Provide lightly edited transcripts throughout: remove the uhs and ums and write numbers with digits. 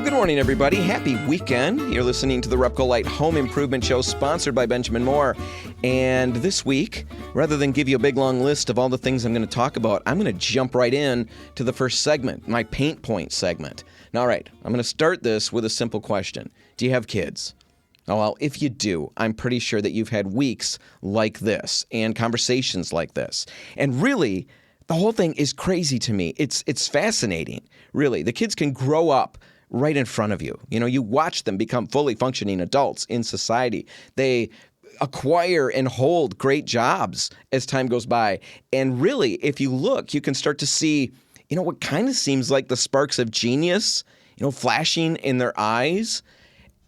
Well, good morning, everybody. Happy weekend. You're listening to the RepcoLite Home Improvement Show, sponsored by Benjamin Moore. And this week, rather than give you a big, long list of all the things I'm going to talk about, I'm going to jump right in to the first segment, my paint point segment. Now, all right, I'm going to start this with a simple question. Do you have kids? Oh, well, if you do, I'm pretty sure that you've had weeks like this and conversations like this. And really, the whole thing is crazy to me. It's fascinating, really. The kids can grow up right in front of you. You know, you watch them become fully functioning adults in society. They acquire and hold great jobs as time goes by. And really, if you look, you can start to see, you know, what kind of seems like the sparks of genius, you know, flashing in their eyes,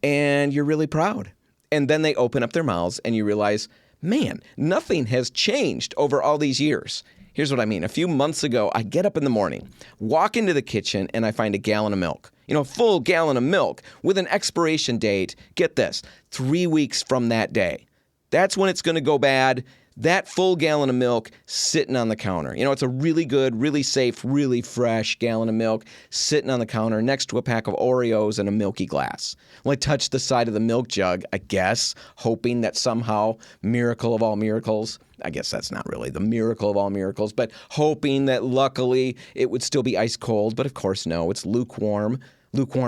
and you're really proud. And then they open up their mouths and you realize, man, nothing has changed over all these years. Here's what I mean. A few months ago, I get up in the morning, walk into the kitchen, and I find a gallon of milk. You know, a full gallon of milk with an expiration date, get this, 3 weeks from that day. That's when it's going to go bad. That full gallon of milk sitting on the counter. You know, it's a really good, really safe, really fresh gallon of milk sitting on the counter next to a pack of Oreos and a milky glass. Well, I touched the side of the milk jug, I guess, hoping that somehow, miracle of all miracles, I guess that's not really the miracle of all miracles, but hoping that luckily it would still be ice cold. But of course, no, it's lukewarm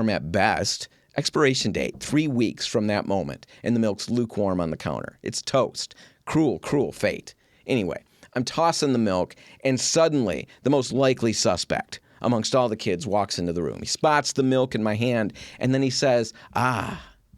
at best. Expiration date, 3 weeks from that moment, and the milk's lukewarm on the counter. It's toast. Cruel, cruel fate. Anyway, I'm tossing the milk, and suddenly the most likely suspect amongst all the kids walks into the room. He spots the milk in my hand, and then he says,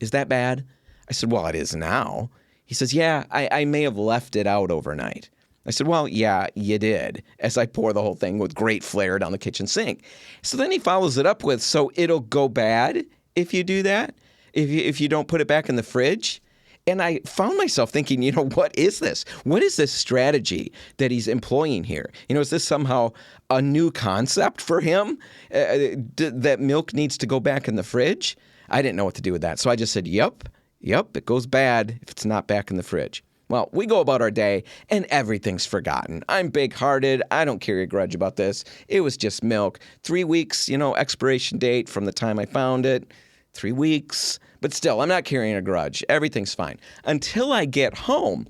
is that bad? I said, well, it is now. He says, yeah, I may have left it out overnight. I said, well, yeah, you did, as I pour the whole thing with great flair down the kitchen sink. So then he follows it up with, so it'll go bad if you do that? If you don't put it back in the fridge? And I found myself thinking, you know, what is this? What is this strategy that he's employing here? You know, is this somehow a new concept for him? That milk needs to go back in the fridge? I didn't know what to do with that. So I just said, yep, it goes bad if it's not back in the fridge. Well, we go about our day and everything's forgotten. I'm big-hearted. I don't carry a grudge about this. It was just milk. 3 weeks, you know, expiration date from the time I found it. 3 weeks. But still, I'm not carrying a grudge. Everything's fine. Until I get home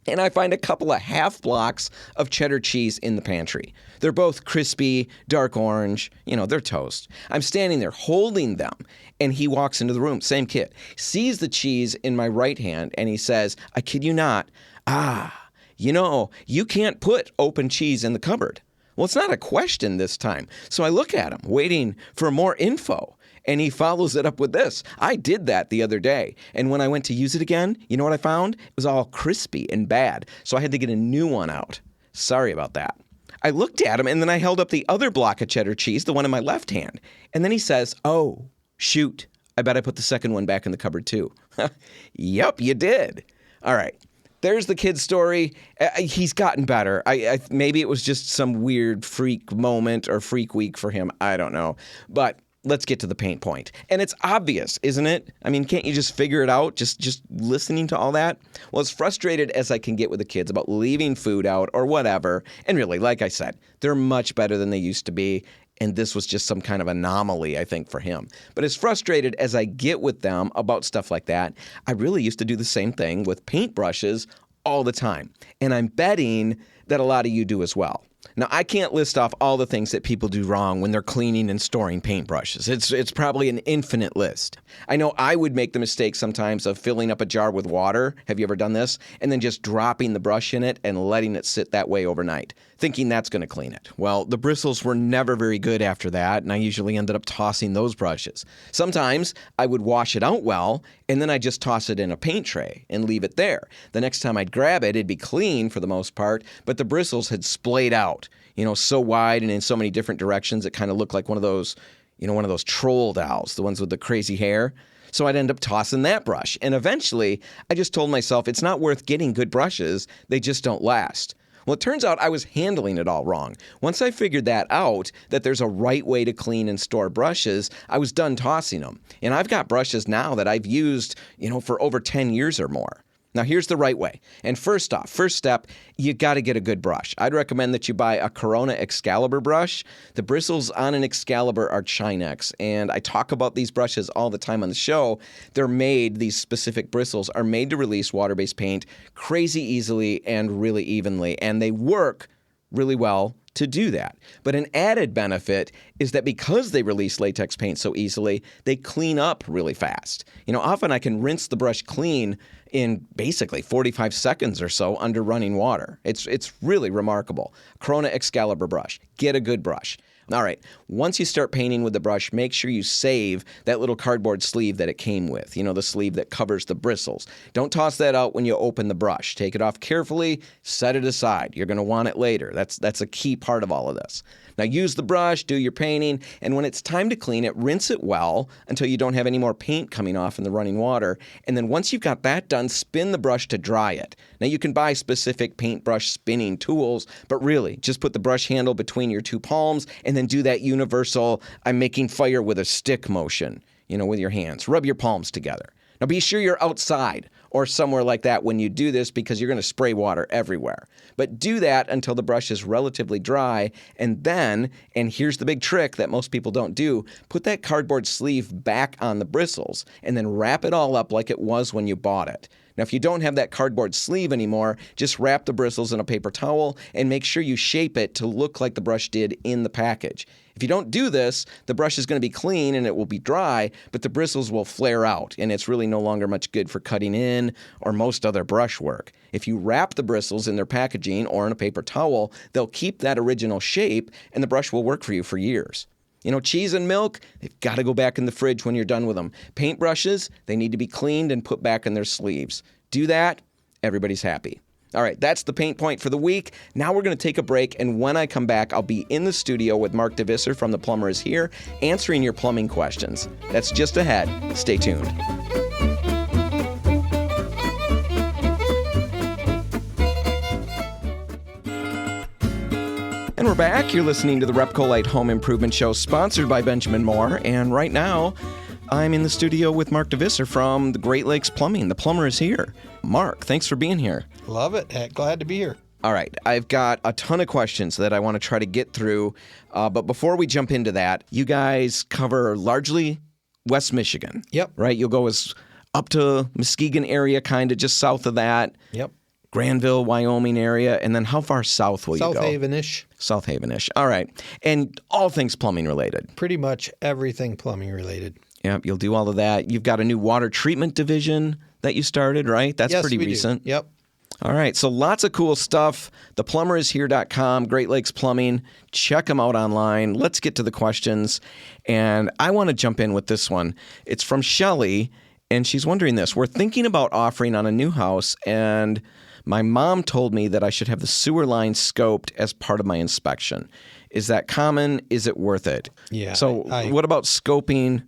and I find a couple of half blocks of cheddar cheese in the pantry. They're both crispy, dark orange. You know, they're toast. I'm standing there holding them, and he walks into the room, same kid, sees the cheese in my right hand, and he says, I kid you not, you know, you can't put open cheese in the cupboard. Well, it's not a question this time. So I look at him, waiting for more info. And he follows it up with this. I did that the other day. And when I went to use it again, you know what I found? It was all crispy and bad. So I had to get a new one out. Sorry about that. I looked at him, and then I held up the other block of cheddar cheese, the one in my left hand. And then he says, oh, shoot. I bet I put the second one back in the cupboard too. Yep, you did. All right. There's the kid's story. He's gotten better. Maybe it was just some weird freak moment or freak week for him. I don't know. But let's get to the paint point. And it's obvious, isn't it? I mean, can't you just figure it out just listening to all that? Well, as frustrated as I can get with the kids about leaving food out or whatever, and really, like I said, they're much better than they used to be, and this was just some kind of anomaly, I think, for him. But as frustrated as I get with them about stuff like that, I really used to do the same thing with paintbrushes all the time. And I'm betting that a lot of you do as well. Now, I can't list off all the things that people do wrong when they're cleaning and storing paintbrushes. It's probably an infinite list. I know I would make the mistake sometimes of filling up a jar with water. Have you ever done this? And then just dropping the brush in it and letting it sit that way overnight, thinking that's going to clean it. Well, the bristles were never very good after that, and I usually ended up tossing those brushes. Sometimes I would wash it out well, and then I'd just toss it in a paint tray and leave it there. The next time I'd grab it, it'd be clean for the most part, but the bristles had splayed out, you know, so wide and in so many different directions, it kind of looked like one of those troll dolls, the ones with the crazy hair. So I'd end up tossing that brush. And eventually, I just told myself it's not worth getting good brushes. They just don't last. Well, it turns out I was handling it all wrong. Once I figured that out, that there's a right way to clean and store brushes, I was done tossing them. And I've got brushes now that I've used, for over 10 years or more. Now, here's the right way. And first step, you got to get a good brush. I'd recommend that you buy a Corona Excalibur brush. The bristles on an Excalibur are Chinex, and I talk about these brushes all the time on the show. These specific bristles are made to release water-based paint crazy easily and really evenly, and they work really well to do that. But an added benefit is that because they release latex paint so easily, they clean up really fast. Often I can rinse the brush clean in basically 45 seconds or so under running water. It's really remarkable. Corona Excalibur brush. Get a good brush. All right, once you start painting with the brush, make sure you save that little cardboard sleeve that it came with, the sleeve that covers the bristles. Don't toss that out when you open the brush. Take it off carefully, set it aside. You're going to want it later. That's a key part of all of this. Now use the brush, do your painting, and when it's time to clean it, rinse it well until you don't have any more paint coming off in the running water. And then once you've got that done, spin the brush to dry it. Now you can buy specific paintbrush spinning tools, but really just put the brush handle between your two palms and then do that universal I'm making fire with a stick motion, with your hands. Rub your palms together. Now be sure you're outside or somewhere like that when you do this because you're going to spray water everywhere. But do that until the brush is relatively dry, and then, and here's the big trick that most people don't do, put that cardboard sleeve back on the bristles and then wrap it all up like it was when you bought it. Now, if you don't have that cardboard sleeve anymore, just wrap the bristles in a paper towel and make sure you shape it to look like the brush did in the package. If you don't do this, the brush is going to be clean and it will be dry, but the bristles will flare out, and it's really no longer much good for cutting in or most other brush work. If you wrap the bristles in their packaging or in a paper towel, they'll keep that original shape, and the brush will work for you for years. Cheese and milk, they've got to go back in the fridge when you're done with them. Paintbrushes, they need to be cleaned and put back in their sleeves. Do that, everybody's happy. All right, that's the paint point for the week. Now we're going to take a break, and when I come back, I'll be in the studio with Mark DeVisser from the Plumbers here, answering your plumbing questions. That's just ahead. Stay tuned. And we're back. You're listening to the RepcoLite Home Improvement Show, sponsored by Benjamin Moore. And right now, I'm in the studio with Mark DeVisser from the Great Lakes Plumbing. The plumber is here. Mark, thanks for being here. Love it. Glad to be here. All right. I've got a ton of questions that I want to try to get through. But before we jump into that, you guys cover largely West Michigan. Yep. Right? You'll go up to Muskegon area, kind of just south of that. Yep. Granville, Wyoming area, and then how far south will you go? South Haven-ish. South Haven-ish. All right. And all things plumbing related. Pretty much everything plumbing related. Yep, you'll do all of that. You've got a new water treatment division that you started, right? That's yes, pretty we recent. Do. Yep. All right, so lots of cool stuff. Theplumberishere.com, Great Lakes Plumbing. Check them out online. Let's get to the questions. And I want to jump in with this one. It's from Shelley, and she's wondering this. We're thinking about offering on a new house, and my mom told me that I should have the sewer line scoped as part of my inspection. Is that common? Is it worth it? Yeah. So what about scoping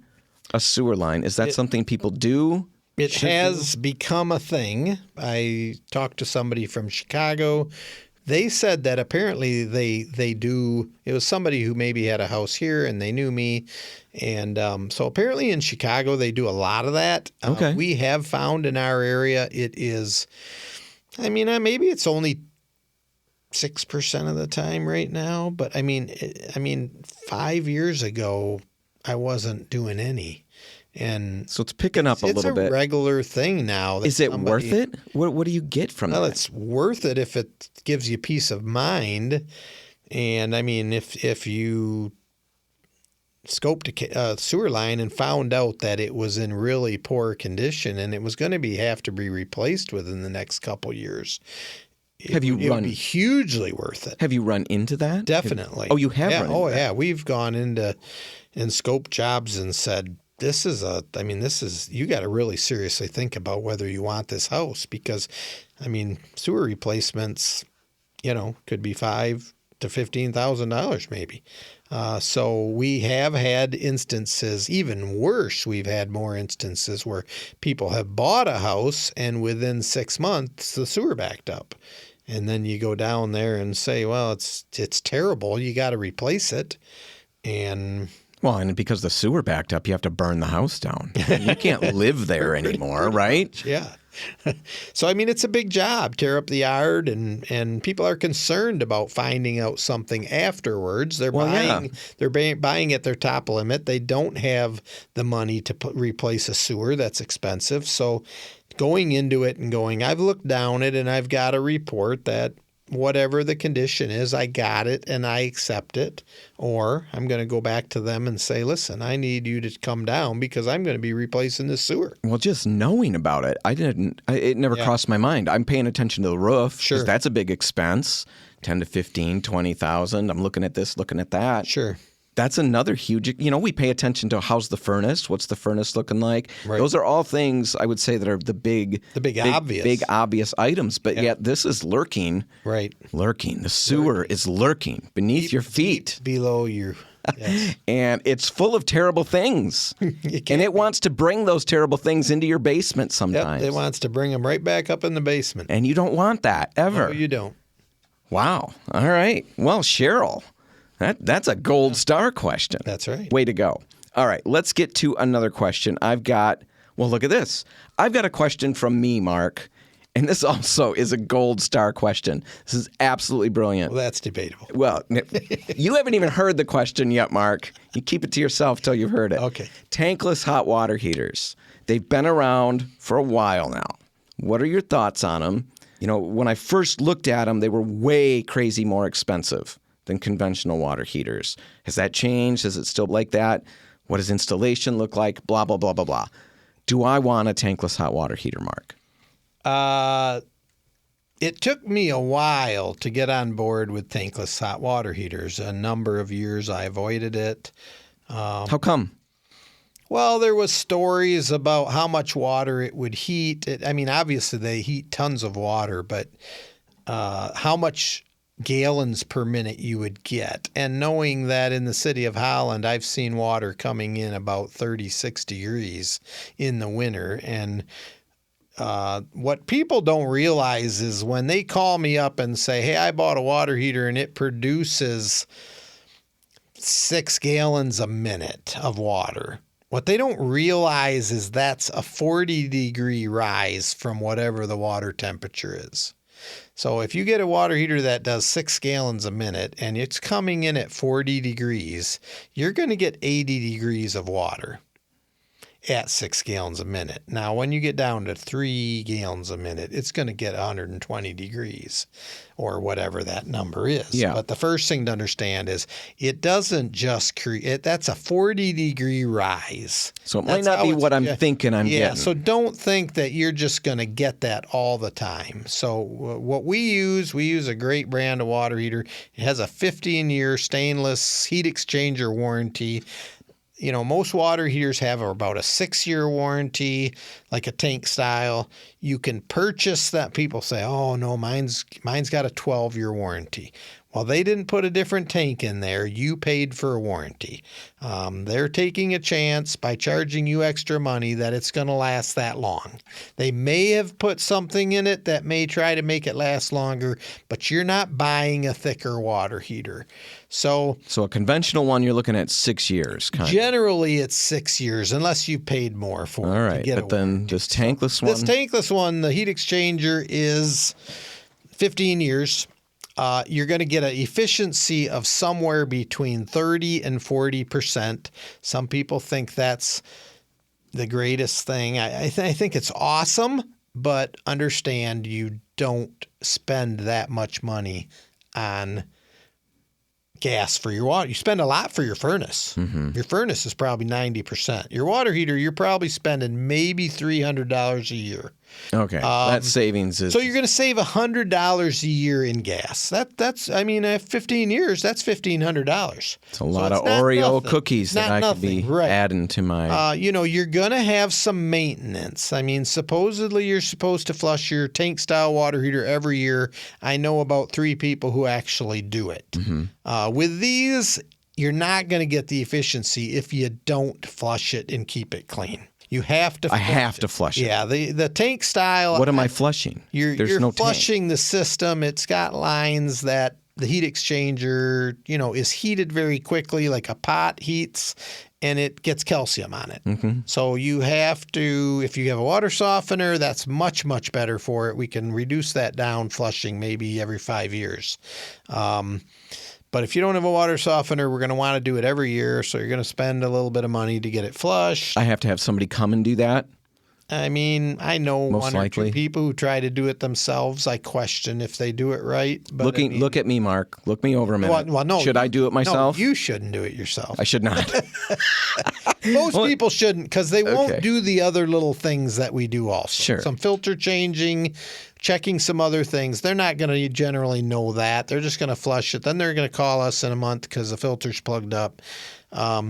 a sewer line? Is that something people do? It has become a thing. I talked to somebody from Chicago. They said that apparently they do. It was somebody who maybe had a house here and they knew me. And so apparently in Chicago they do a lot of that. Okay. We have found in our area it is, maybe it's only 6% of the time right now. But 5 years ago I wasn't doing any. And so it's picking up a little bit. It's a regular thing now. Is it worth it? What do you get from that? Well, it's worth it if it gives you peace of mind. And if you scoped a sewer line and found out that it was in really poor condition and it was going to have to be replaced within the next couple years, it would be hugely worth it. Have you run into that? Definitely. You have run into that? Yeah. We've gone into and scoped jobs and said, this is you got to really seriously think about whether you want this house because, sewer replacements, could be $5,000 to $15,000 maybe. So we have had instances, even worse, we've had more instances where people have bought a house and within 6 months the sewer backed up. And then you go down there and say, well, it's terrible. You got to replace it. And Well, and because the sewer backed up, you have to burn the house down. You can't live there anymore, right? Yeah. So, I mean, it's a big job. Tear up the yard, and people are concerned about finding out something afterwards. They're buying at their top limit. They don't have the money to replace a sewer. That's expensive. So going into it and going, I've looked down it and I've got a report that whatever the condition is, I got it and I accept it. Or I'm going to go back to them and say, listen, I need you to come down because I'm going to be replacing the sewer. Well, just knowing about it, it never crossed my mind. I'm paying attention to the roof. Sure. 'Cause that's a big expense, 10 to 15, 20,000. I'm looking at this, looking at that. Sure. That's another huge, we pay attention to how's the furnace, what's the furnace looking like. Right. Those are all things I would say that are the big obvious items. But yet this is lurking. Right. Lurking. The sewer is lurking beneath your feet. Below you. Yes. And it's full of terrible things. And it wants to bring those terrible things into your basement sometimes. Yep, it wants to bring them right back up in the basement. And you don't want that ever. No, you don't. Wow. All right. Well, Cheryl. That's a gold star question. That's right. Way to go. All right, let's get to another question. Look at this. I've got a question from me, Mark, and this also is a gold star question. This is absolutely brilliant. Well, that's debatable. Well, you haven't even heard the question yet, Mark. You keep it to yourself till you've heard it. Okay. Tankless hot water heaters. They've been around for a while now. What are your thoughts on them? When I first looked at them, they were way crazy more expensive than conventional water heaters. Has that changed? Is it still like that? What does installation look like? Blah, blah, blah, blah, blah. Do I want a tankless hot water heater, Mark? It took me a while to get on board with tankless hot water heaters. A number of years I avoided it. How come? Well, there was stories about how much water it would heat. Obviously they heat tons of water, but how much gallons per minute you would get. And knowing that in the city of Holland, I've seen water coming in about 36 degrees in the winter. And what people don't realize is when they call me up and say, hey, I bought a water heater and it produces 6 gallons a minute of water. What they don't realize is that's a 40-degree rise from whatever the water temperature is. So if you get a water heater that does 6 gallons a minute and it's coming in at 40 degrees, you're going to get 80 degrees of water at 6 gallons a minute. Now, when you get down to 3 gallons a minute, it's going to get 120 degrees or whatever that number is. Yeah. But the first thing to understand is it doesn't just create, that's a 40-degree rise. So it might not be what I'm thinking I'm getting. Yeah, so don't think that you're just going to get that all the time. So what we use a great brand of water heater. It has a 15-year stainless heat exchanger warranty. Most water heaters have about a 6-year warranty, like a tank style. You can purchase that. People say, oh, no, mine's got a 12-year warranty. Well, they didn't put a different tank in there. You paid for a warranty. They're taking a chance by charging you extra money that it's going to last that long. They may have put something in it that may try to make it last longer, but you're not buying a thicker water heater. So a conventional one, you're looking at 6 years. Generally, it's 6 years, unless you paid more for it. All right, but then this tankless one? This tankless one, the heat exchanger is 15 years. You're going to get an efficiency of somewhere between 30 and 40%. Some people think that's the greatest thing. I think it's awesome, but understand you don't spend that much money on gas for your water. You spend a lot for your furnace. Mm-hmm. Your furnace is probably 90%. Your water heater, you're probably spending maybe $300 a year. Okay, that savings is... So you're going to save $100 a year in gas. That's 15 years, that's $1,500. It's a lot of Oreo cookies that I could be adding to my... You're going to have some maintenance. Supposedly you're supposed to flush your tank-style water heater every year. I know about 3 people who actually do it. Mm-hmm. With these, you're not going to get the efficiency if you don't flush it and keep it clean. You have to. I have to flush it. Yeah, the tank style. What am I flushing? You're flushing the system. It's got lines that the heat exchanger, is heated very quickly, like a pot heats, and it gets calcium on it. Mm-hmm. So you have to, if you have a water softener, that's much, much better for it. We can reduce that down, flushing maybe every 5 years. But if you don't have a water softener, we're going to want to do it every year. So you're going to spend a little bit of money to get it flushed. I have to have somebody come and do that. I mean, I know Most one likely. or two people who try to do it themselves. I question if they do it right. But Look at me, Mark. Look me over a minute. Well, no, should I do it myself? No, you shouldn't do it yourself. I should not. Most people shouldn't, because they won't Okay. do the other little things that we do also. Sure. Some filter changing, checking some other things. They're not going to generally know that. They're just going to flush it. Then they're going to call us in a month because the filter's plugged up.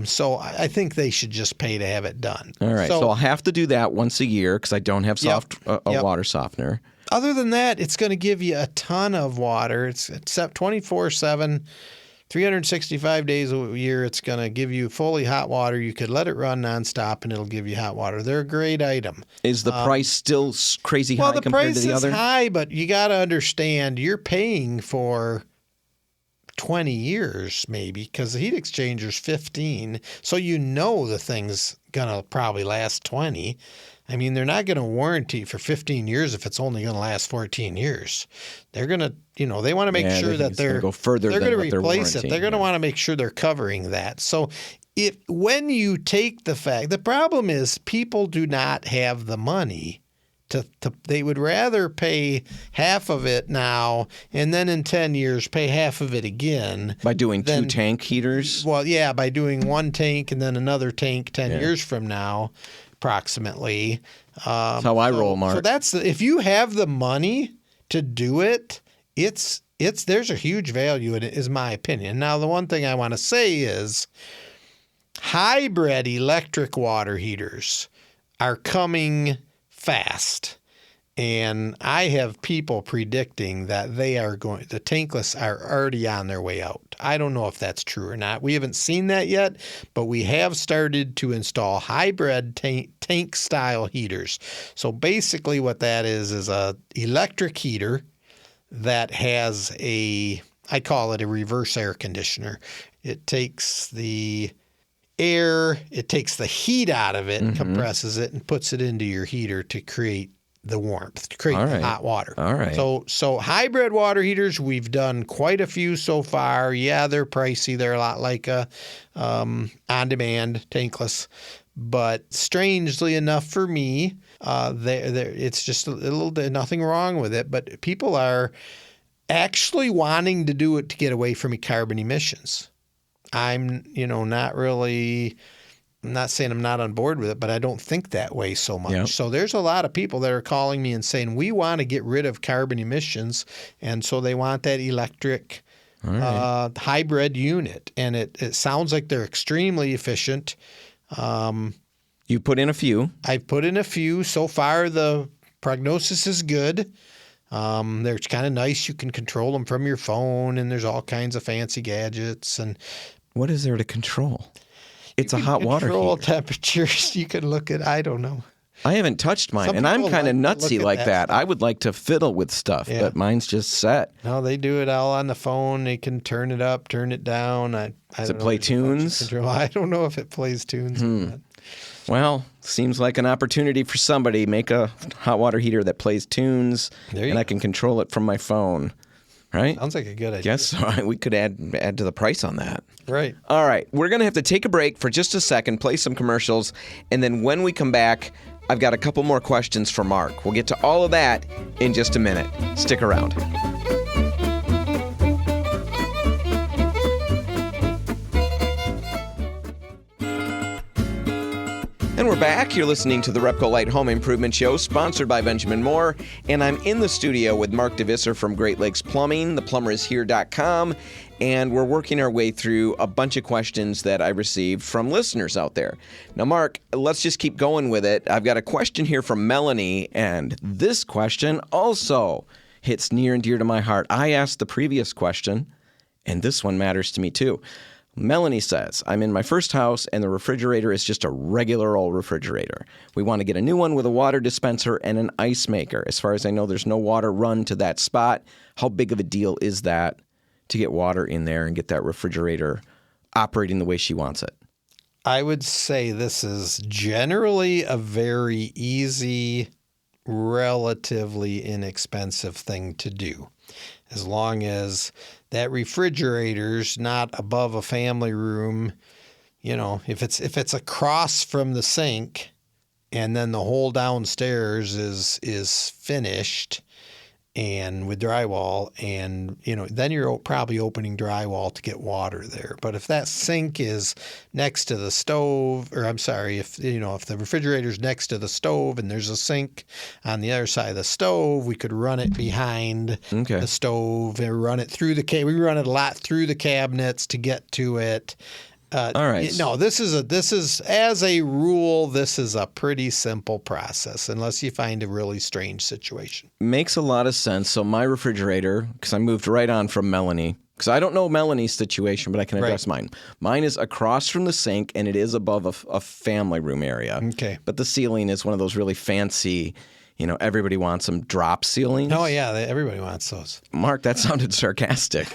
So I think they should just pay to have it done. All right. So I'll have to do that once a year because I don't have Yep. water softener. Other than that, it's going to give you a ton of water. It's 24/7, 365 days a year. It's going to give you fully hot water. You could let it run nonstop, and it'll give you hot water. They're a great item. Is the price still crazy high The compared price to the is other? high, but you got to understand you're paying for 20 years maybe, because the heat exchanger's 15. So the thing's going to probably last 20. I mean, they're not going to warranty for 15 years if it's only going to last 14 years. They're going to, they want to make sure that they're go further. They're than going what to replace they're it. They're going to want to make sure they're covering that. So when you take the problem is people do not have the money they would rather pay half of it now and then in 10 years pay half of it again. By doing 2 tank heaters? Well, yeah, by doing 1 tank and then another tank 10 years from now, approximately. That's how I roll, Mark. So that's if you have the money to do it, there's a huge value in it, is my opinion. Now, the one thing I want to say is hybrid electric water heaters are coming fast. And I have people predicting that the tankless are already on their way out. I don't know if that's true or not. We haven't seen that yet, but we have started to install hybrid tank style heaters. So basically what that is a electric heater that has I call it a reverse air conditioner. It takes the air, it takes the heat out of it, compresses it, and puts it into your heater to create the warmth, to create hot water. All right. So hybrid water heaters, we've done quite a few so far. Yeah, they're pricey. They're a lot like a on-demand tankless. But strangely enough for me, it's just a little bit, nothing wrong with it. But people are actually wanting to do it to get away from carbon emissions. I'm not saying I'm not on board with it, but I don't think that way so much. Yep. So there's a lot of people that are calling me and saying, we want to get rid of carbon emissions. And so they want that electric hybrid unit. And it sounds like they're extremely efficient. You put in a few. I've put in a few. So far, the prognosis is good. They're kind of nice. You can control them from your phone, and there's all kinds of fancy gadgets. And what is there to control? It's a hot water heater. Control temperatures. You can look at, I don't know. I haven't touched mine, Some and I'm people kind of like to nutsy look at like that that. stuff. I would like to fiddle with stuff, Yeah. but mine's just set. No, they do it all on the phone. They can turn it up, turn it down. Does it play tunes? I don't know if it plays tunes. or not. Well, seems like an opportunity for somebody. Make a hot water heater that plays tunes, There you and I go. can control it from my phone. Right? Sounds like a good idea. Guess so. We could add to the price on that. Right. All right, we're going to have to take a break for just a second, play some commercials, and then when we come back, I've got a couple more questions for Mark. We'll get to all of that in just a minute. Stick around. And we're back. You're listening to the RepcoLite Home Improvement Show, sponsored by Benjamin Moore. And I'm in the studio with Mark DeVisser from Great Lakes Plumbing, theplumbers.here.com. And we're working our way through a bunch of questions that I received from listeners out there. Now, Mark, let's just keep going with it. I've got a question here from Melanie, and this question also hits near and dear to my heart. I asked the previous question, and this one matters to me too. Melanie says, I'm in my first house and the refrigerator is just a regular old refrigerator. We want to get a new one with a water dispenser and an ice maker. As far as I know, there's no water run to that spot. How big of a deal is that? to get water in there and get that refrigerator operating the way she wants it? I would say this is generally a very easy, relatively inexpensive thing to do. As long as that refrigerator's not above a family room, if it's across from the sink and then the whole downstairs is finished and with drywall, and then you're probably opening drywall to get water there. But if that sink is next to the stove, or I'm sorry, if the refrigerator's next to the stove and there's a sink on the other side of the stove, we could run it behind the stove and run it through we run it a lot through the cabinets to get to it. All right. No, this is as a rule, this is a pretty simple process unless you find a really strange situation. Makes a lot of sense. So my refrigerator, because I moved right on from Melanie, because I don't know Melanie's situation, but I can address mine. Mine is across from the sink, and it is above a family room area. Okay. But the ceiling is one of those really fancy, everybody wants them drop ceilings. Oh, yeah. Everybody wants those. Mark, that sounded sarcastic.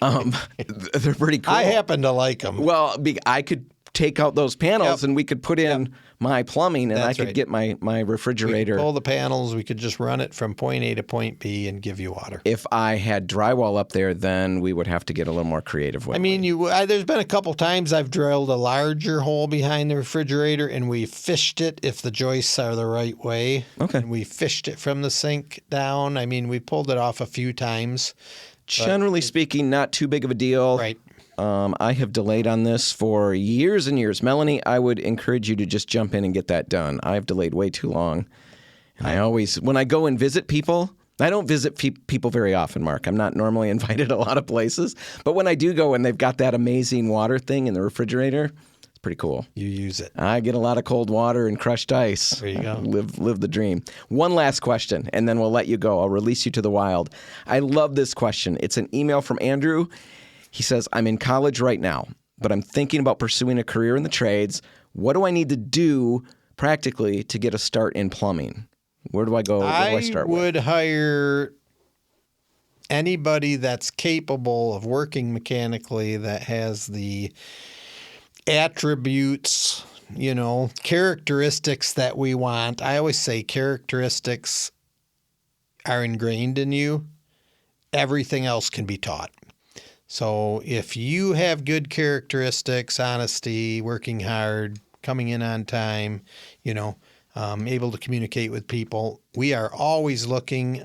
They're pretty cool. I happen to like them. Well, I could take out those panels and we could put in my plumbing, and I could get my refrigerator. We could pull the panels. We could just run it from point A to point B and give you water. If I had drywall up there, then we would have to get a little more creative with it. There's been a couple times I've drilled a larger hole behind the refrigerator, and we fished it if the joists are the right way. Okay. And we fished it from the sink down. We pulled it off a few times. Generally speaking, not too big of a deal. Right. I have delayed on this for years and years. Melanie, I would encourage you to just jump in and get that done. I've delayed way too long. And when I go and visit people, I don't visit people very often, Mark. I'm not normally invited a lot of places. But when I do go and they've got that amazing water thing in the refrigerator, it's pretty cool. You use it. I get a lot of cold water and crushed ice. There you go. Live the dream. One last question, and then we'll let you go. I'll release you to the wild. I love this question. It's an email from Andrew. He says, I'm in college right now, but I'm thinking about pursuing a career in the trades. What do I need to do practically to get a start in plumbing? Where do I go? Where do I start with? I would hire anybody that's capable of working mechanically, that has the attributes, characteristics that we want. I always say characteristics are ingrained in you. Everything else can be taught. So if you have good characteristics, honesty, working hard, coming in on time, able to communicate with people, we are always looking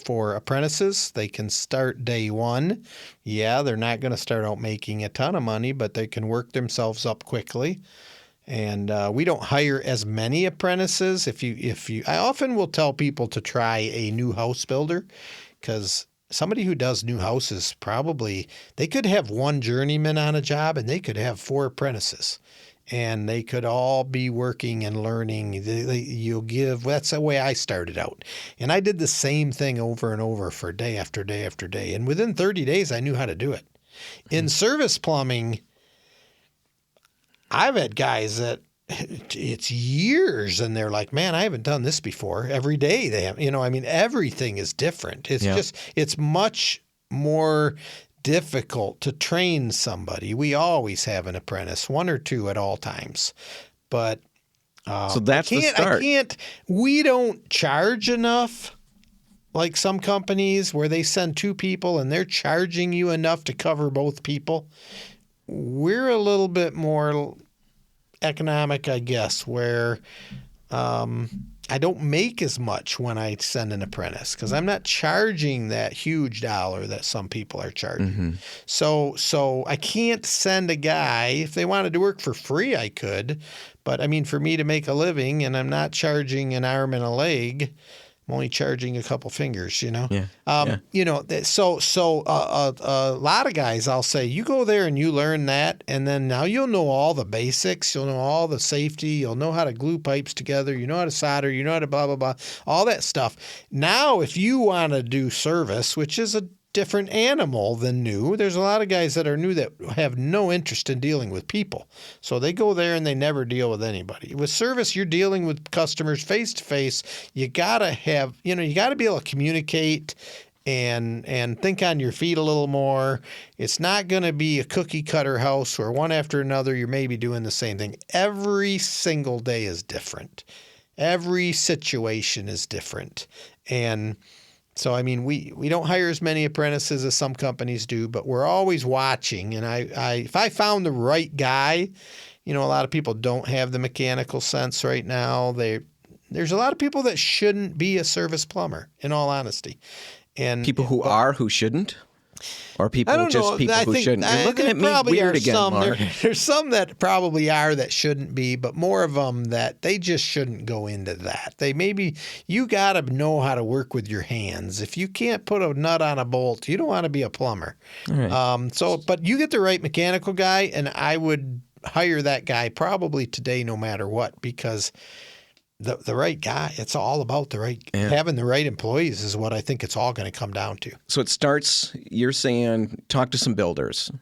for apprentices. They can start day one. Yeah, they're not going to start out making a ton of money, but they can work themselves up quickly. And we don't hire as many apprentices. I often will tell people to try a new house builder, because somebody who does new houses they could have one journeyman on a job and they could have 4 apprentices. And they could all be working and learning. That's the way I started out. And I did the same thing over and over for day after day after day. And within 30 days, I knew how to do it. In service plumbing, I've had guys that it's years and they're like, man, I haven't done this before. Every day they have, everything is different. It's much more difficult to train somebody. We always have an apprentice, 1 or 2 at all times. But so that's the start. We don't charge enough, like some companies where they send 2 people and they're charging you enough to cover both people. We're a little bit more economic, I guess, where I don't make as much when I send an apprentice because I'm not charging that huge dollar that some people are charging. Mm-hmm. So I can't send a guy. If they wanted to work for free, I could. But, for me to make a living, and I'm not charging an arm and a leg, I'm only charging a couple fingers, Yeah. So a lot of guys, I'll say, you go there and you learn that, and then now you'll know all the basics. You'll know all the safety. You'll know how to glue pipes together. You know how to solder. You know how to blah, blah, blah, all that stuff. Now, if you want to do service, which is a different animal than new. There's a lot of guys that are new that have no interest in dealing with people. So they go there and they never deal with anybody. With service, you're dealing with customers face to face. You got to have, you got to be able to communicate and think on your feet a little more. It's not going to be a cookie cutter house where one after another you're maybe doing the same thing. Every single day is different. Every situation is different. And so, I mean, we don't hire as many apprentices as some companies do, but we're always watching. And if I found the right guy, a lot of people don't have the mechanical sense right now. There's a lot of people that shouldn't be a service plumber, in all honesty. And people who shouldn't? Or people I don't know. people I who think, shouldn't? You're looking at me weird again, Mark. There's some that probably are that shouldn't be, but more of them that they just shouldn't go into that. You got to know how to work with your hands. If you can't put a nut on a bolt, you don't want to be a plumber. All right. But you get the right mechanical guy, and I would hire that guy probably today no matter what, because the right guy, it's all about having the right employees is what I think it's all going to come down to. So it starts, you're saying, talk to some builders.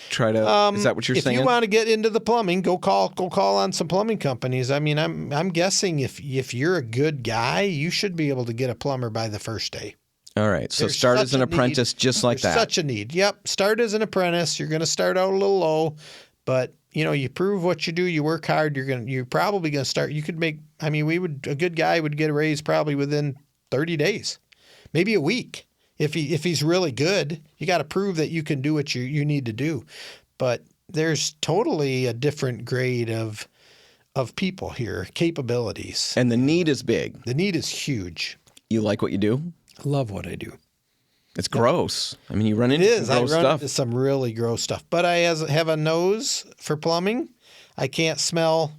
Try to, is that what you're saying? If you want to get into the plumbing, go call on some plumbing companies. I mean, I'm guessing if you're a good guy, you should be able to get a plumber by the first day. All right. So start as an apprentice just like that. Such a need. Yep. Start as an apprentice. You're going to start out a little low, but you prove what you do, you work hard, you're probably going to start. You could make, a good guy would get a raise probably within 30 days, maybe a week. If he's really good, you got to prove that you can do what you need to do. But there's totally a different grade of people here, capabilities. And the need is big. The need is huge. You like what you do? I love what I do. It's gross. I mean, you run into some gross stuff. I run into some really gross stuff. But I have a nose for plumbing. I can't smell.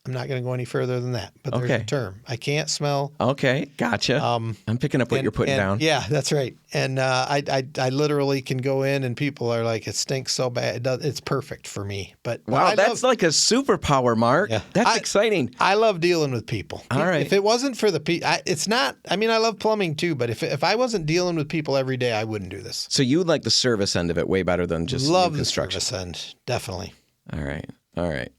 I'm not going to go any further than that. But there's a term. I can't smell. Okay, gotcha. I'm picking up what you're putting down. Yeah, that's right. And I literally can go in and people are like, it stinks so bad. It's perfect for me. But wow, that's like a superpower, Mark. Yeah. That's exciting. I love dealing with people. All right. If it wasn't for the people, it's not. I love plumbing too. But if I wasn't dealing with people every day, I wouldn't do this. So you like the service end of it way better than just love new construction. The service end, definitely. All right.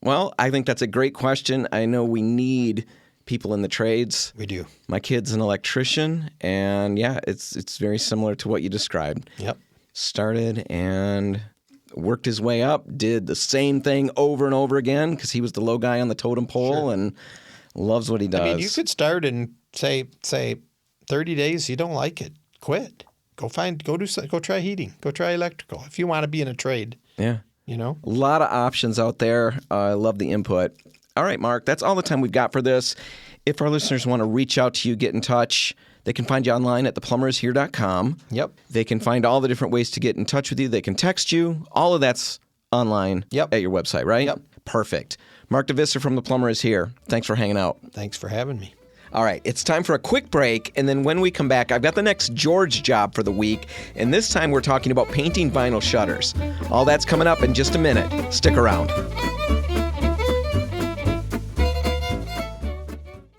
Well, I think that's a great question. I know we need people in the trades. We do. My kid's an electrician, and yeah, it's very similar to what you described. Yep. Started and worked his way up, did the same thing over and over again because he was the low guy on the totem pole and loves what he does. You could start in say 30 days. You don't like it, quit. Go try heating. Go try electrical if you want to be in a trade. Yeah. A lot of options out there. I love the input. All right, Mark, that's all the time we've got for this. If our listeners want to reach out to you, get in touch, they can find you online at theplumbershere.com. Yep. They can find all the different ways to get in touch with you. They can text you. All of that's online at your website, right? Yep. Perfect. Mark DeVisser from The Plumber is here. Thanks for hanging out. Thanks for having me. All right, it's time for a quick break, and then when we come back, I've got the next George job for the week, and this time we're talking about painting vinyl shutters. All that's coming up in just a minute. Stick around.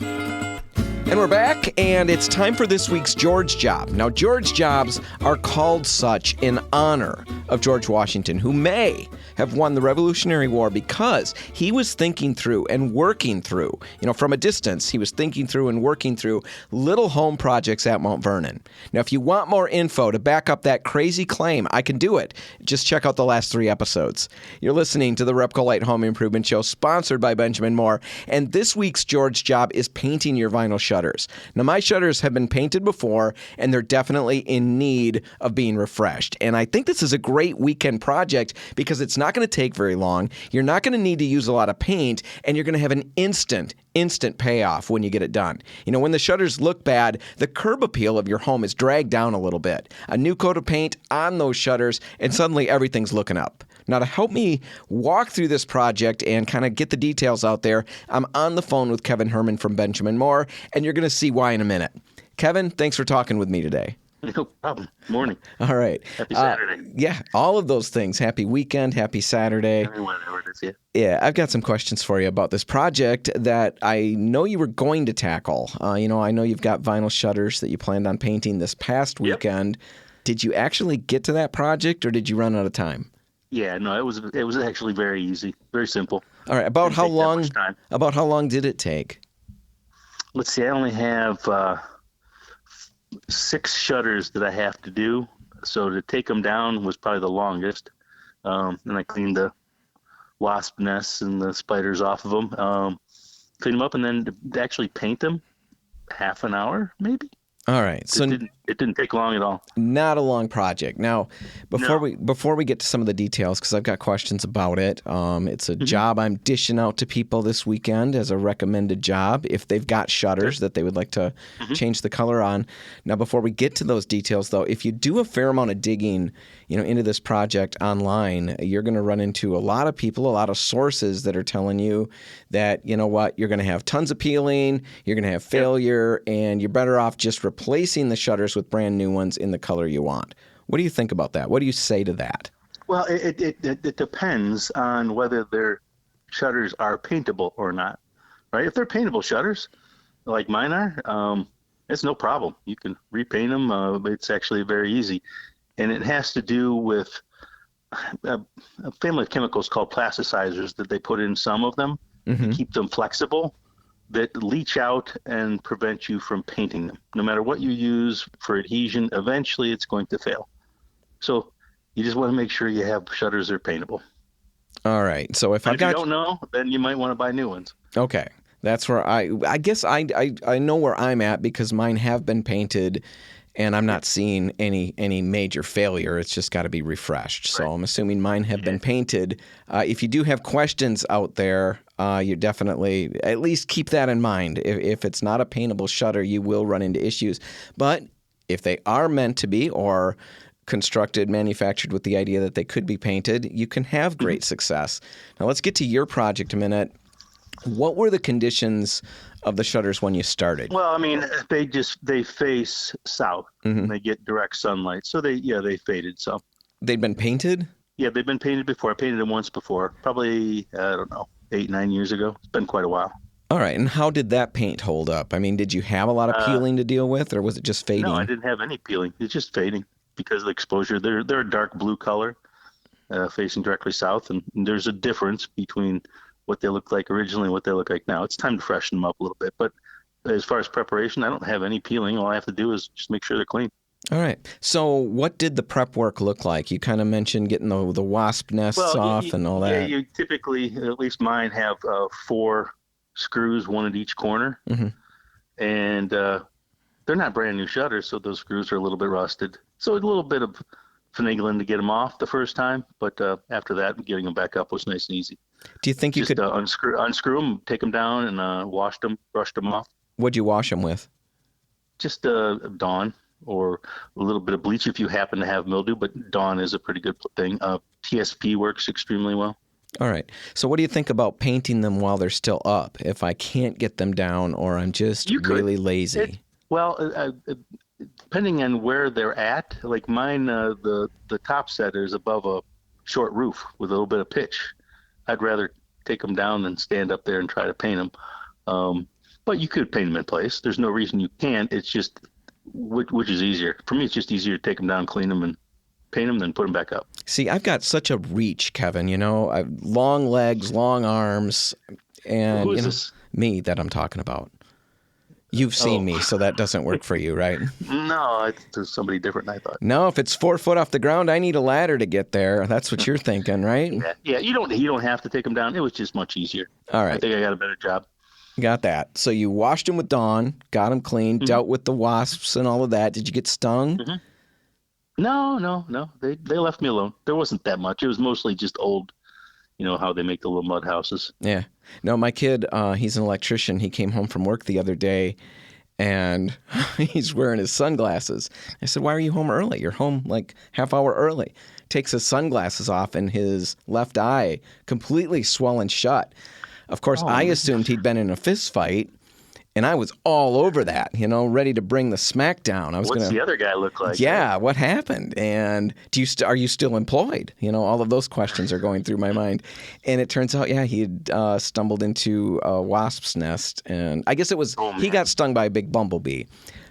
And we're back, and it's time for this week's George job. Now, George jobs are called such in honor of George Washington, who may have won the Revolutionary War because he was thinking through and working through, from a distance, he was thinking through and working through little home projects at Mount Vernon. Now, if you want more info to back up that crazy claim, I can do it. Just check out the last 3 episodes. You're listening to the RepcoLite Home Improvement Show, sponsored by Benjamin Moore, and this week's George job is painting your vinyl shutters. Now, my shutters have been painted before, and they're definitely in need of being refreshed. And I think this is a great weekend project because it's not going to take very long. You're not going to need to use a lot of paint, and you're going to have an instant payoff when you get it done. When the shutters look bad, the curb appeal of your home is dragged down a little bit. A new coat of paint on those shutters, and suddenly everything's looking up. Now, to help me walk through this project and kind of get the details out there, I'm on the phone with Kevin Hermann from Benjamin Moore, and you're going to see why in a minute. Kevin, thanks for talking with me today. No problem. Morning. All right. Happy Saturday. Yeah, all of those things. Happy weekend, happy Saturday. Whatever it is, yeah. Yeah, I've got some questions for you about this project that I know you were going to tackle. I know you've got vinyl shutters that you planned on painting this past weekend. Did you actually get to that project, or did you run out of time? Yeah, no, it was actually very easy, very simple. All right, about how long did it take? Let's see, I only have 6 shutters that I have to do. So to take them down was probably the longest. And I cleaned the wasp nests and the spiders off of them. Clean them up, and then to actually paint them, half an hour maybe. All right. So it didn't take long at all. not a long project. Now, before we get to some of the details, because I've got questions about it, it's a job I'm dishing out to people this weekend as a recommended job if they've got shutters that they would like to change the color on. Now, before we get to those details, though, if you do a fair amount of digging, into this project online, you're going to run into a lot of people, a lot of sources that are telling you that, you're going to have tons of peeling, you're going to have failure, and you're better off just replacing the shutters with brand new ones in the color you want. What do you think about that? What do you say to that? Well, it depends on whether their shutters are paintable or not, right? If they're paintable shutters, like mine are, it's no problem. You can repaint them. It's actually very easy. And it has to do with a family of chemicals called plasticizers that they put in some of them to keep them flexible, that leach out and prevent you from painting them. No matter what you use for adhesion, eventually it's going to fail. So you just want to make sure you have shutters that are paintable. All right. So if you don't know, then you might want to buy new ones. Okay. That's where I guess I know where I'm at, because mine have been painted and I'm not seeing any major failure. It's just got to be refreshed. So I'm assuming mine have been painted. If you do have questions out there, you definitely at least keep that in mind. If it's not a paintable shutter, you will run into issues. But if they are meant to be, or constructed, manufactured with the idea that they could be painted, you can have great success. Now let's get to your project a minute. What were the conditions of the shutters when you started? Well, I mean, they face south and they get direct sunlight. So they faded some. They'd been painted? Yeah, they've been painted before. I painted them once before, probably, 8-9 years ago. It's been quite a while. All right. And how did that paint hold up? I mean, did you have a lot of peeling to deal with, or was it just fading? No, I didn't have any peeling. It's just fading because of the exposure. They're a dark blue color, facing directly south, and there's a difference between what they looked like originally and what they look like now. It's time to freshen them up a little bit. But as far as preparation, I don't have any peeling. All I have to do is just make sure they're clean. All right. So what did the prep work look like? You kind of mentioned getting the wasp nests off and all that. Yeah, you typically, at least mine, have 4 screws, one at each corner. And they're not brand new shutters, so those screws are a little bit rusted. So a little bit of finagling to get them off the first time, but after that, getting them back up was nice and easy. Do you think you could unscrew them, take them down, and wash them, brushed them off? What'd you wash them with? Just Dawn or a little bit of bleach if you happen to have mildew, but Dawn is a pretty good thing. TSP works extremely well. All right. So what do you think about painting them while they're still up? If I can't get them down, or I'm just really lazy? Depending on where they're at, like mine, the top set is above a short roof with a little bit of pitch. I'd rather take them down than stand up there and try to paint them. But you could paint them in place. There's no reason you can't. It's just which is easier. For me, it's just easier to take them down, clean them, and paint them, then put them back up. See, I've got such a reach, Kevin. I've long legs, long arms, and who is this? Me that I'm talking about. You've seen me, so that doesn't work for you, right? No, there's somebody different than I thought. No, if it's 4 foot off the ground, I need a ladder to get there. That's what you're thinking, right? Yeah. You don't have to take them down. It was just much easier. All right. I think I got a better job. Got that. So you washed them with Dawn, got them clean, dealt with the wasps and all of that. Did you get stung? No. They left me alone. There wasn't that much. It was mostly just old, how they make the little mud houses. Yeah. No, my kid, he's an electrician. He came home from work the other day, and he's wearing his sunglasses. I said, why are you home early? You're home like half hour early. Takes his sunglasses off, and his left eye completely swollen shut. Of course, I assumed he'd been in a fist fight, and I was all over that, ready to bring the smack down. What's the other guy look like? Yeah, what happened? And are you still employed? All of those questions are going through my mind. And it turns out, he had stumbled into a wasp's nest, and I guess it was he got stung by a big bumblebee.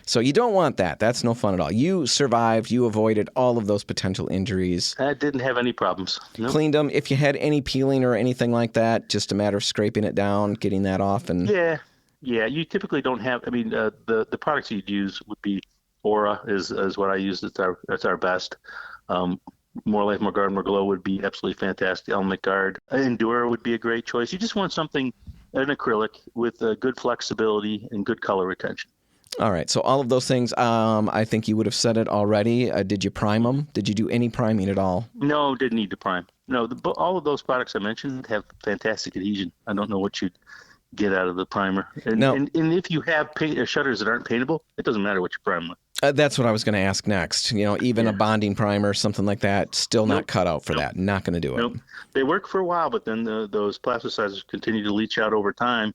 So you don't want that. That's no fun at all. You survived. You avoided all of those potential injuries. I didn't have any problems. Nope. Cleaned them. If you had any peeling or anything like that, just a matter of scraping it down, getting that off. And Yeah, you typically don't have, the products you'd use would be Aura is what I use. It's our best. More Life, More Guard, More Glow would be absolutely fantastic. Element Guard. Endura would be a great choice. You just want something, an acrylic with good flexibility and good color retention. All right. So all of those things, I think you would have said it already. Did you prime them? Did you do any priming at all? No, didn't need to prime. No, all of those products I mentioned have fantastic adhesion. I don't know what you'd get out of the primer. And if you have shutters that aren't paintable, it doesn't matter what you prime with. That's what I was going to ask next. Even a bonding primer, something like that, still not cut out for that. Not going to do it. Nope. They work for a while, but then those plasticizers continue to leach out over time,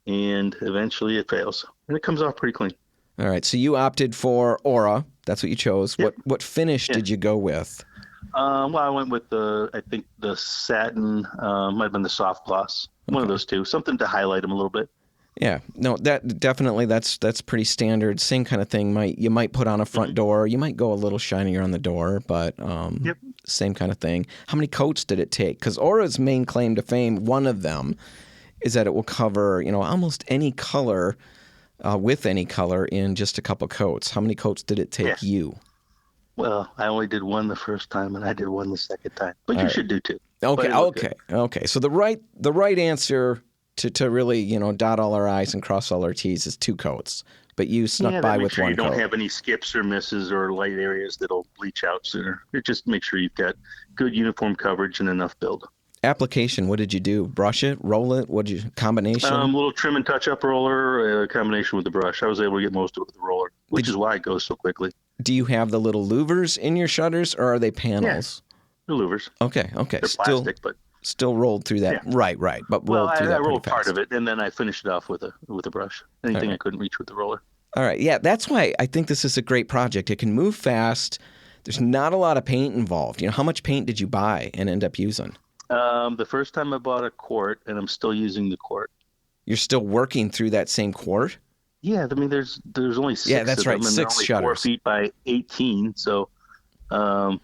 and eventually it fails. And it comes off pretty clean. All right. So you opted for Aura. That's what you chose. Yep. What finish did you go with? Well, I went with I think the satin, might have been the soft gloss. One of those two. Something to highlight them a little bit. Yeah, no, that definitely that's pretty standard. Same kind of thing. You might put on a front door. You might go a little shinier on the door, but same kind of thing. How many coats did it take? Because Aura's main claim to fame, one of them, is that it will cover almost any color with any color in just a couple coats. How many coats did it take you? Well, I only did one the first time, and I did one the second time. But you should do two. Okay. So the right answer to really, dot all our I's and cross all our T's is 2 coats. But you snuck by with 1 coat. You don't have any skips or misses or light areas that'll bleach out sooner. Just make sure you've got good uniform coverage and enough build. Application, what did you do? Brush it? Roll it? What did you combination? A little trim and touch-up roller, combination with the brush. I was able to get most of it with the roller, which is why it goes so quickly. Do you have the little louvers in your shutters, or are they panels? Yeah, the louvers. Okay. They're plastic, but still rolled through that. Yeah. Right. But rolled through that. I rolled part of it, and then I finished it off with a brush. Anything I couldn't reach with the roller. All right. Yeah, that's why I think this is a great project. It can move fast. There's not a lot of paint involved. How much paint did you buy and end up using? The first time I bought a quart, and I'm still using the quart. You're still working through that same quart? Yeah, I mean, there's only 6 Yeah, that's of right, them, and 6 they're shutters. only 4 feet by 18, so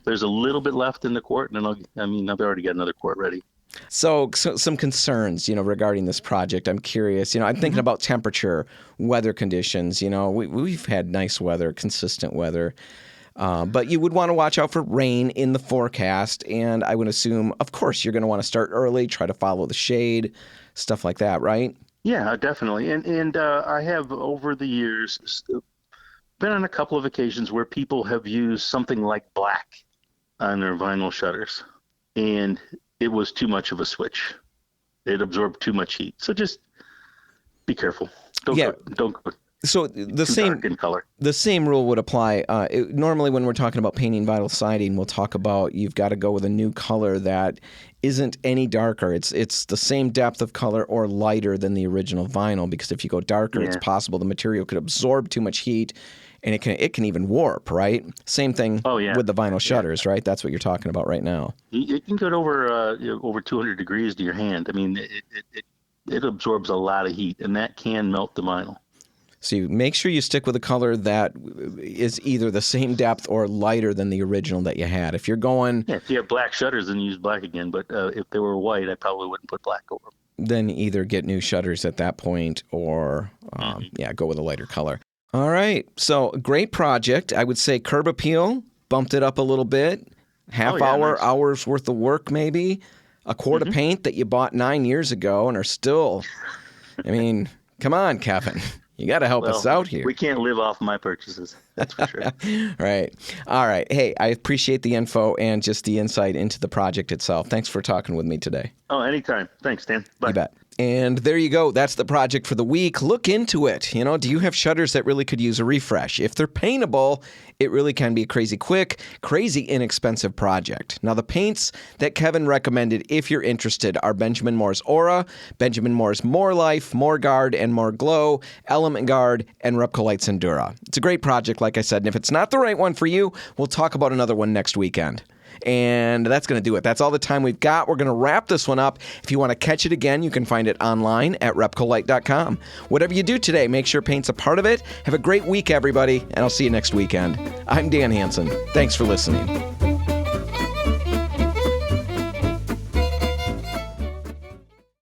there's a little bit left in the quart, and I've already got another quart ready. So some concerns, regarding this project. I'm curious. I'm thinking about temperature, weather conditions. We've had nice weather, consistent weather. But you would want to watch out for rain in the forecast, and I would assume, of course, you're going to want to start early, try to follow the shade, stuff like that, right? Yeah, definitely. And I have, over the years, been on a couple of occasions where people have used something like black on their vinyl shutters, and it was too much of a switch. It absorbed too much heat. So just be careful. Don't go So the same dark in color. The same rule would apply. Normally, when we're talking about painting vinyl siding, we'll talk about you've got to go with a new color that isn't any darker. It's the same depth of color or lighter than the original vinyl, because if you go darker, it's possible the material could absorb too much heat, and it can even warp. Right? Same thing with the vinyl shutters. Right? That's what you're talking about right now. It can get over 200 degrees to your hand. I mean, it absorbs a lot of heat, and that can melt the vinyl. So you make sure you stick with a color that is either the same depth or lighter than the original that you had. If you're going... Yeah, if you have black shutters, then use black again. But if they were white, I probably wouldn't put black over them. Then either get new shutters at that point or, go with a lighter color. All right. So great project. I would say curb appeal, bumped it up a little bit. Hour's worth of work maybe. A quart of paint that you bought 9 years ago and are still... I mean, come on, Kevin. You got to help us out here. We can't live off my purchases. That's for sure. Right. All right. Hey, I appreciate the info and just the insight into the project itself. Thanks for talking with me today. Oh, anytime. Thanks, Dan. Bye. You bet. And there you go. That's the project for the week. Look into it. Do you have shutters that really could use a refresh? If they're paintable, it really can be a crazy quick, crazy inexpensive project. Now, the paints that Kevin recommended, if you're interested, are Benjamin Moore's Aura, Benjamin Moore's More Life, More Guard, and More Glow, Element Guard, and RepcoLite's Endura. It's a great project, like I said, and if it's not the right one for you, we'll talk about another one next weekend. And that's going to do it. That's all the time we've got. We're going to wrap this one up. If you want to catch it again, you can find it online at RepcoLite.com. Whatever you do today, make sure paint's a part of it. Have a great week, everybody, and I'll see you next weekend. I'm Dan Hansen. Thanks for listening.